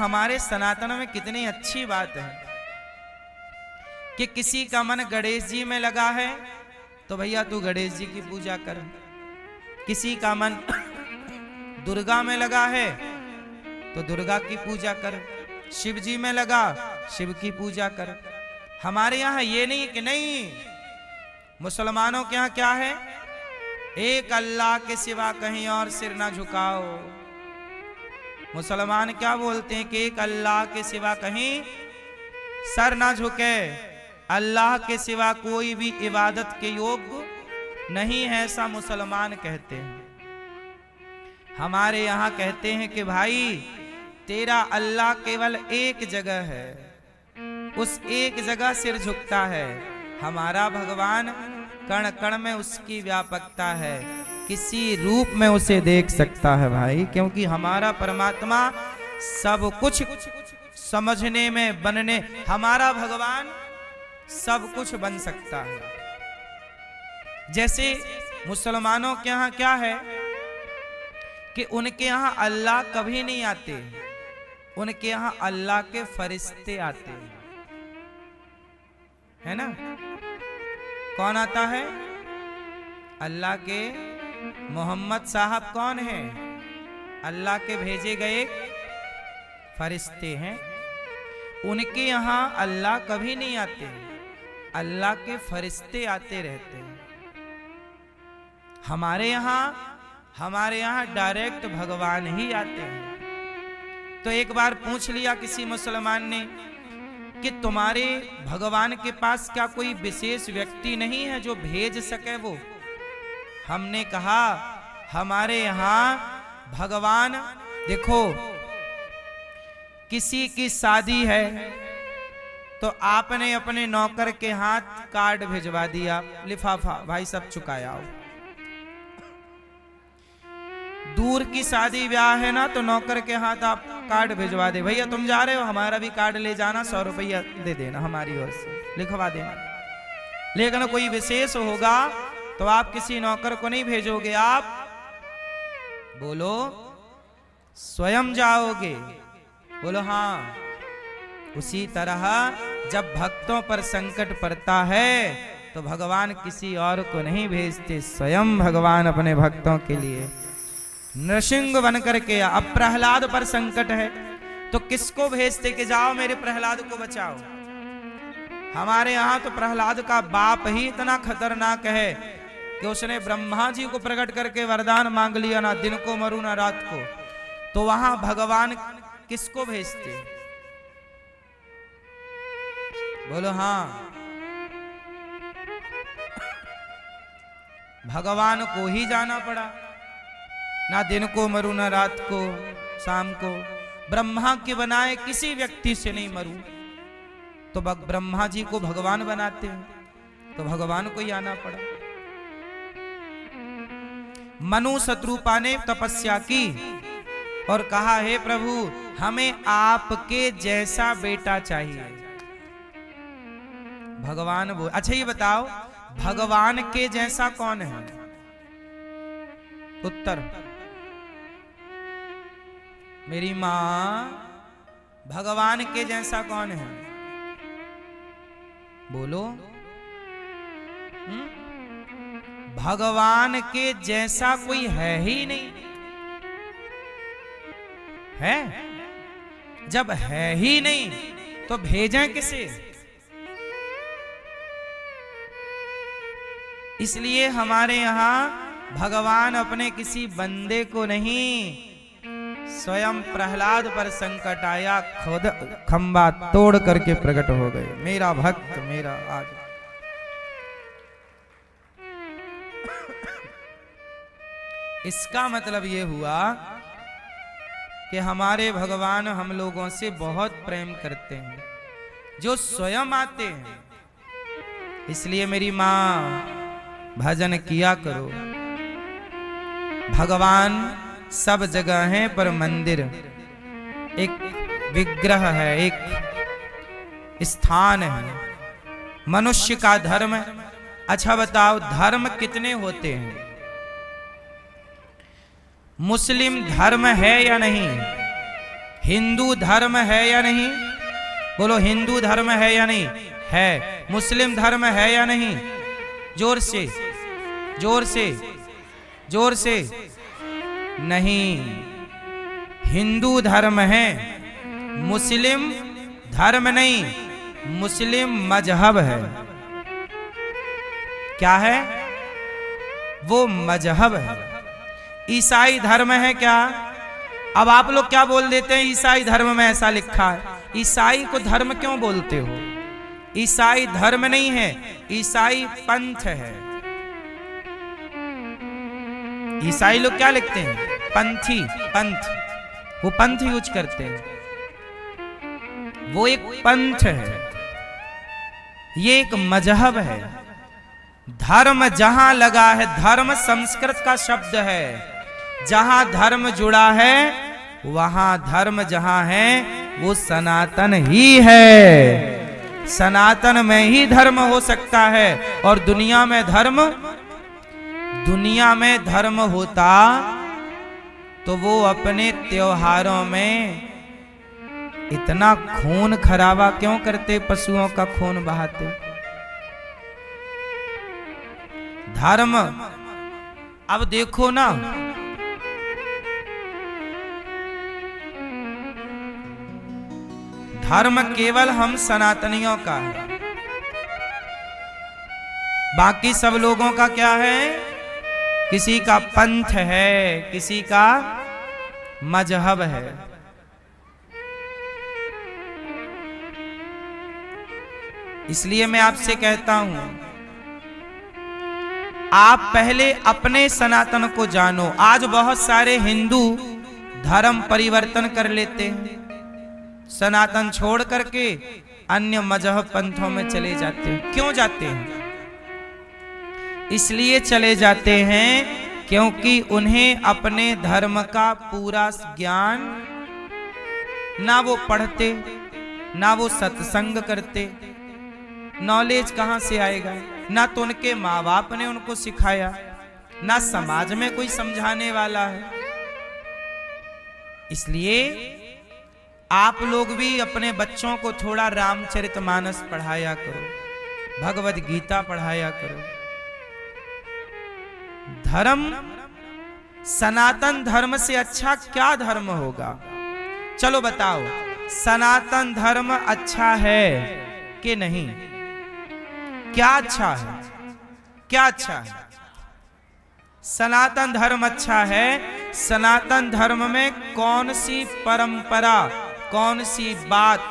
हमारे सनातन में कितनी अच्छी बात है कि किसी का मन गणेश जी में लगा है तो भैया तू गणेश जी की पूजा कर, किसी का मन दुर्गा में लगा है तो दुर्गा की पूजा कर, शिव जी में लगा शिव की पूजा कर। हमारे यहाँ ये नहीं कि नहीं, मुसलमानों के यहाँ क्या है, एक अल्लाह के सिवा कहीं और सिर ना झुकाओ। मुसलमान क्या बोलते हैं कि एक अल्लाह के सिवा कहीं सर ना झुके, अल्लाह के सिवा कोई भी इबादत के योग्य नहीं है, ऐसा मुसलमान कहते हैं। हमारे यहाँ कहते हैं कि भाई तेरा अल्लाह केवल एक जगह है, उस एक जगह सिर झुकता है। हमारा भगवान कण कण में उसकी व्यापकता है, किसी रूप में उसे देख सकता है भाई, क्योंकि हमारा परमात्मा सब कुछ समझने में बनने, हमारा भगवान सब कुछ बन सकता है। जैसे मुसलमानों के यहाँ क्या है कि उनके यहाँ अल्लाह कभी नहीं आते, उनके यहाँ अल्लाह के फरिश्ते आते हैं, है ना। कौन आता है? अल्लाह के मोहम्मद साहब कौन है? अल्लाह के भेजे गए फरिश्ते हैं। उनके यहाँ अल्लाह कभी नहीं आते, अल्लाह के फरिश्ते आते रहते हैं। हमारे यहाँ डायरेक्ट भगवान ही आते हैं। तो एक बार पूछ लिया किसी मुसलमान ने कि तुम्हारे भगवान के पास क्या कोई विशेष व्यक्ति नहीं है जो भेज सके वो? हमने कहा हमारे यहाँ भगवान, देखो किसी की शादी है तो आपने अपने नौकर के हाथ कार्ड भिजवा दिया, लिफाफा भाई सब चुकाया। दूर की शादी ब्याह है ना तो नौकर के हाथ आप कार्ड भिजवा दे, भैया तुम जा रहे हो हमारा भी कार्ड ले जाना, 100 रुपया दे देना, हमारी ओर से लिखवा देना। लेकिन कोई विशेष होगा तो आप किसी नौकर को नहीं भेजोगे, आप बोलो स्वयं जाओगे। बोलो हाँ। उसी तरह जब भक्तों पर संकट पड़ता है तो भगवान किसी और को नहीं भेजते, स्वयं भगवान अपने भक्तों के लिए नृसिंह बन करके। अब प्रहलाद पर संकट है तो किसको भेजते कि जाओ मेरे प्रहलाद को बचाओ? हमारे यहाँ तो प्रहलाद का बाप ही इतना खतरनाक है कि उसने ब्रह्मा जी को प्रकट करके वरदान मांग लिया, ना दिन को मरू ना रात को। तो वहां भगवान किसको भेजते? बोलो हाँ, भगवान को ही जाना पड़ा, ना दिन को मरू ना रात को, शाम को। ब्रह्मा के बनाए किसी व्यक्ति से नहीं मरू तो ब्रह्मा जी को भगवान बनाते हैं तो भगवान को ही आना पड़ा। मनु शत्रुपा ने तपस्या की और कहा हे प्रभु हमें आपके जैसा बेटा चाहिए। भगवान बोले अच्छा ये बताओ भगवान के जैसा कौन है? उत्तर मेरी मां, भगवान के जैसा कौन है? बोलो। भगवान के जैसा कोई है ही नहीं। है? जब है ही नहीं तो भेजें किसे? इसलिए हमारे यहां भगवान अपने किसी बंदे को नहीं, स्वयं प्रहलाद पर संकट आया, खुद खंबा तोड़ करके प्रकट हो गए। मेरा भक्त मेरा आज। इसका मतलब ये हुआ कि हमारे भगवान हम लोगों से बहुत प्रेम करते हैं, जो स्वयं आते हैं। इसलिए मेरी मां भजन किया करो। भगवान सब जगह है पर मंदिर एक विग्रह है, एक स्थान है। मनुष्य का धर्म, अच्छा बताओ धर्म कितने होते हैं? मुस्लिम धर्म है या नहीं? हिंदू धर्म है या नहीं? बोलो, हिंदू धर्म है या नहीं? है। मुस्लिम धर्म है या नहीं? जोर से, जोर से, जोर से। नहीं, हिंदू धर्म है, मुस्लिम धर्म नहीं, मुस्लिम मजहब है। क्या है? वो मजहब है। ईसाई धर्म है क्या? अब आप लोग क्या बोल देते हैं, ईसाई धर्म में ऐसा लिखा है। ईसाई को धर्म क्यों बोलते हो? ईसाई धर्म नहीं है, ईसाई पंथ है। ईसाई लोग क्या लिखते हैं? पंथी, पंथ। वो पंथ यूज करते हैं, वो एक पंथ है, ये एक मजहब है। धर्म जहां लगा है, धर्म संस्कृत का शब्द है, जहां धर्म जुड़ा है वहां धर्म जहां है वो सनातन ही है। सनातन में ही धर्म हो सकता है। और दुनिया में धर्म होता तो वो अपने त्योहारों में इतना खून खराबा क्यों करते, पशुओं का खून बहाते? धर्म, अब देखो ना, धर्म केवल हम सनातनियों का है, बाकी सब लोगों का क्या है? किसी का पंथ है, किसी का मजहब है। इसलिए मैं आपसे कहता हूं, आप पहले अपने सनातन को जानो। आज बहुत सारे हिंदू धर्म परिवर्तन कर लेते हैं, सनातन छोड़ करके अन्य मजहब पंथों में चले जाते हैं। क्यों जाते हैं? इसलिए चले जाते हैं क्योंकि उन्हें अपने धर्म का पूरा ज्ञान, ना वो पढ़ते, ना वो सत्संग करते। नॉलेज कहां से आएगा? ना तो उनके माँ बाप ने उनको सिखाया, ना समाज में कोई समझाने वाला है। इसलिए आप लोग भी अपने बच्चों को थोड़ा रामचरितमानस पढ़ाया करो, भगवद गीता पढ़ाया करो। धर्म, सनातन धर्म से अच्छा क्या धर्म होगा? चलो बताओ, सनातन धर्म अच्छा है कि नहीं? क्या अच्छा है? क्या अच्छा है? सनातन धर्म अच्छा है। सनातन धर्म में कौन सी परंपरा, कौन सी बात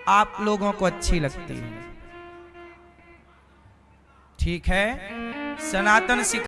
आप लोगों को अच्छी लगती है? ठीक है, सनातन